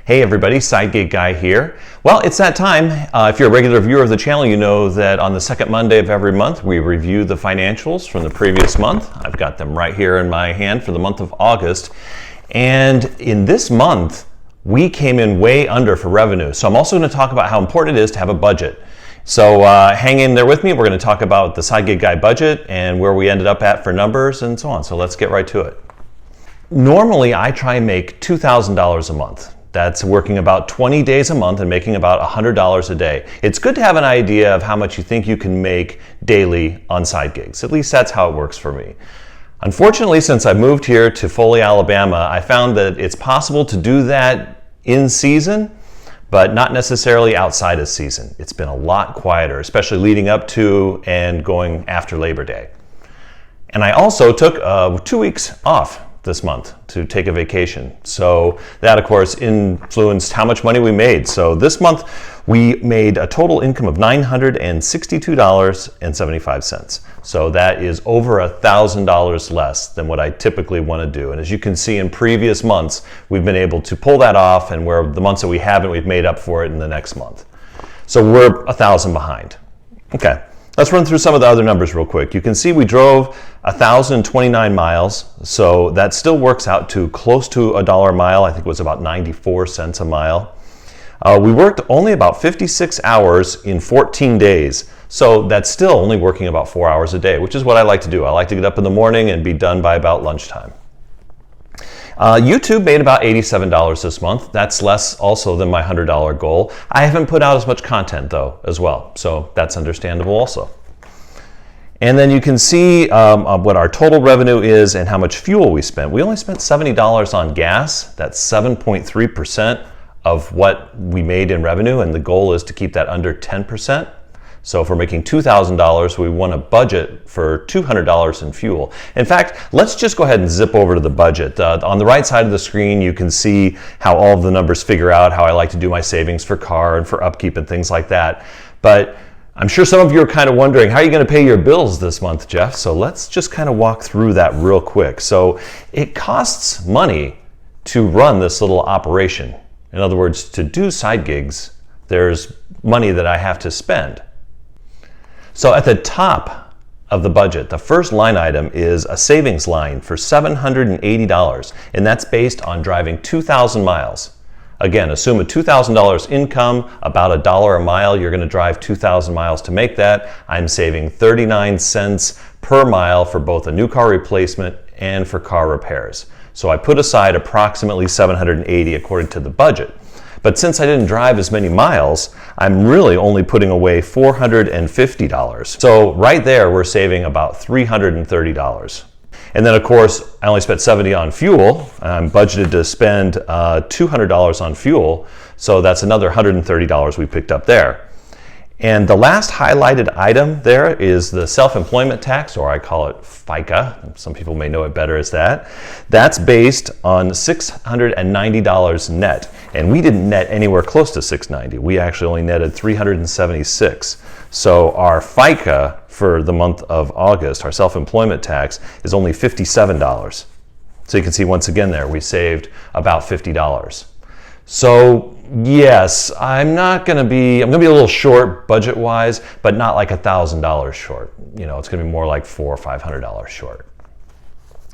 Hey everybody, Side Gig Guy here. Well, it's that time. If you're a regular viewer of the channel, you know that on the second Monday of every month, we review the financials from the previous month. I've got them right here in my hand for the month of August. And in this month, we came in way under for revenue. So I'm also going to talk about how important it is to have a budget. So hang in there with me. We're going to talk about the Side Gig Guy budget and where we ended up at for numbers and so on. So let's get right to it. Normally, I try and make $2,000 a month. That's working about 20 days a month and making about $100 a day. It's good to have an idea of how much you think you can make daily on side gigs. At least that's how it works for me. Unfortunately, since I moved here to Foley, Alabama, I found that it's possible to do that in season, but not necessarily outside of season. It's been a lot quieter, especially leading up to and going after Labor Day. And I also took 2 weeks off this month to take a vacation. So that of course influenced how much money we made. So this month we made a total income of $962.75. So that is over $1,000 less than what I typically want to do. And as you can see in previous months, we've been able to pull that off, and where the months that we haven't, we've made up for it in the next month. So we're 1,000 behind. Okay. Let's run through some of the other numbers real quick. You can see we drove 1,029 miles, so that still works out to close to $1 a mile. I think it was about 94 cents a mile. We worked only about 56 hours in 14 days, so that's still only working about 4 hours a day, which is what I like to do. I like to get up in the morning and be done by about lunchtime. YouTube made about $87 this month. That's less also than my $100 goal. I haven't put out as much content though as well, so that's understandable also. And then you can see what our total revenue is and how much fuel we spent. We only spent $70 on gas. That's 7.3% of what we made in revenue, and the goal is to keep that under 10%. So if we're making $2,000, we want to budget for $200 in fuel. In fact, let's just go ahead and zip over to the budget. On the right side of the screen, you can see how all of the numbers figure out how I like to do my savings for car and for upkeep and things like that. But I'm sure some of you are kind of wondering, how are you going to pay your bills this month, Jeff? So let's just kind of walk through that real quick. So it costs money to run this little operation. In other words, to do side gigs, there's money that I have to spend. So at the top of the budget, the first line item is a savings line for $780, and that's based on driving 2,000 miles. Again, assume a $2,000 income, about $1 a mile. You're going to drive 2,000 miles to make that. I'm saving 39 cents per mile for both a new car replacement and for car repairs. So I put aside approximately $780 according to the budget. But since I didn't drive as many miles, I'm really only putting away $450. So right there, we're saving about $330. And then of course, I only spent $70 on fuel. I'm budgeted to spend $200 on fuel. So that's another $130 we picked up there. And the last highlighted item there is the self-employment tax, or I call it FICA. Some people may know it better as that. That's based on $690 net. And we didn't net anywhere close to $690. We actually only netted $376. So our FICA for the month of August, our self-employment tax, is only $57. So you can see once again there, we saved about $50. So yes, I'm going to be a little short budget-wise, but not like $1,000 short. You know, it's going to be more like $400 or $500 short.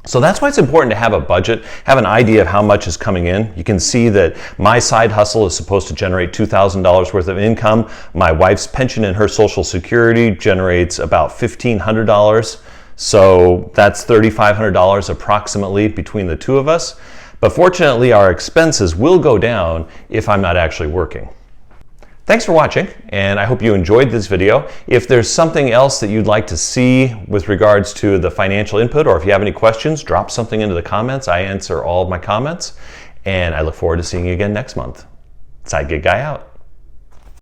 So that's why it's important to have a budget, have an idea of how much is coming in. You can see that my side hustle is supposed to generate $2,000 worth of income. My wife's pension and her Social Security generates about $1,500. So that's $3,500 approximately between the two of us. But fortunately, our expenses will go down if I'm not actually working. Thanks for watching, and I hope you enjoyed this video. If there's something else that you'd like to see with regards to the financial input, or if you have any questions, drop something into the comments. I answer all of my comments, and I look forward to seeing you again next month. Side Gig Guy out.